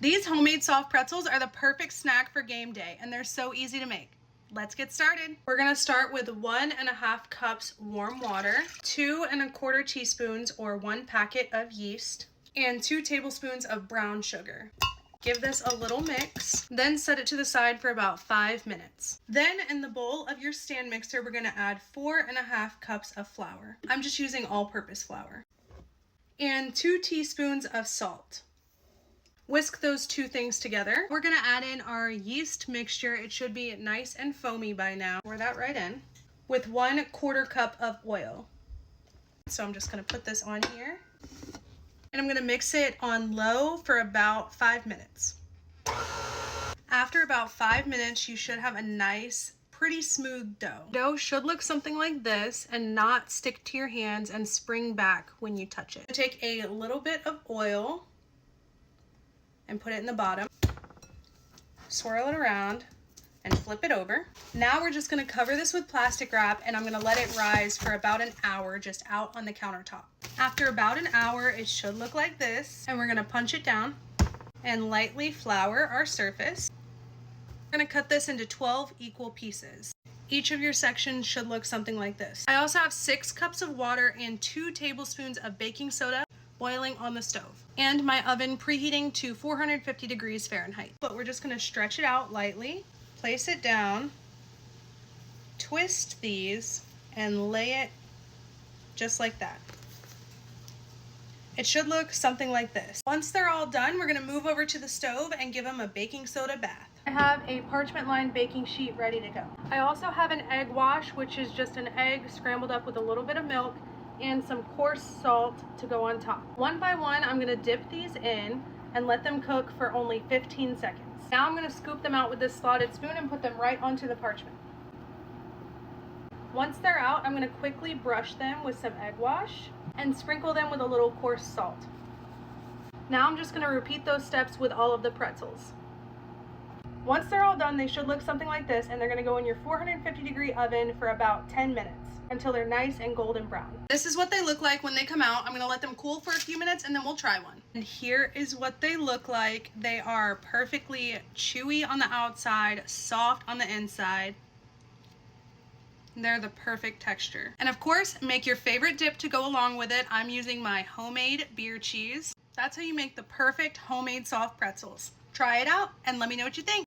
These homemade soft pretzels are the perfect snack for game day, and they're so easy to make. Let's get started. We're gonna start with 1.5 cups warm water, 2¼ teaspoons or 1 packet of yeast, and 2 tablespoons of brown sugar. Give this a little mix, then set it to the side for about 5 minutes. Then in the bowl of your stand mixer, we're gonna add 4.5 cups of flour. I'm just using all-purpose flour. And 2 teaspoons of salt. Whisk those two things together. We're gonna add in our yeast mixture. It should be nice and foamy by now. Pour that right in. With 1/4 cup of oil. So I'm just gonna put this on here. And I'm gonna mix it on low for about 5 minutes. After about 5 minutes, you should have a nice, pretty smooth dough. Dough should look something like this and not stick to your hands and spring back when you touch it. Take a little bit of oil and put it in the bottom. Swirl it around and flip it over. Now we're just gonna cover this with plastic wrap, and I'm gonna let it rise for about an hour just out on the countertop. After about an hour, it should look like this, and we're gonna punch it down and lightly flour our surface. We're gonna cut this into 12 equal pieces. Each of your sections should look something like this. I also have 6 cups of water and 2 tablespoons of baking soda boiling on the stove, and my oven preheating to 450 degrees Fahrenheit. But we're just gonna stretch it out lightly, place it down, twist these, and lay it just like that. It should look something like this. Once they're all done, we're gonna move over to the stove and give them a baking soda bath. I have a parchment lined baking sheet ready to go. I also have an egg wash, which is just an egg scrambled up with a little bit of milk and some coarse salt to go on top. One by one, I'm gonna dip these in and let them cook for only 15 seconds. Now I'm gonna scoop them out with this slotted spoon and put them right onto the parchment. Once they're out, I'm gonna quickly brush them with some egg wash and sprinkle them with a little coarse salt. Now I'm just gonna repeat those steps with all of the pretzels. Once they're all done, they should look something like this, and they're gonna go in your 450 degree oven for about 10 minutes until they're nice and golden brown. This is what they look like when they come out. I'm gonna let them cool for a few minutes and then we'll try one. And here is what they look like. They are perfectly chewy on the outside, soft on the inside. They're the perfect texture. And of course, make your favorite dip to go along with it. I'm using my homemade beer cheese. That's how you make the perfect homemade soft pretzels. Try it out and let me know what you think.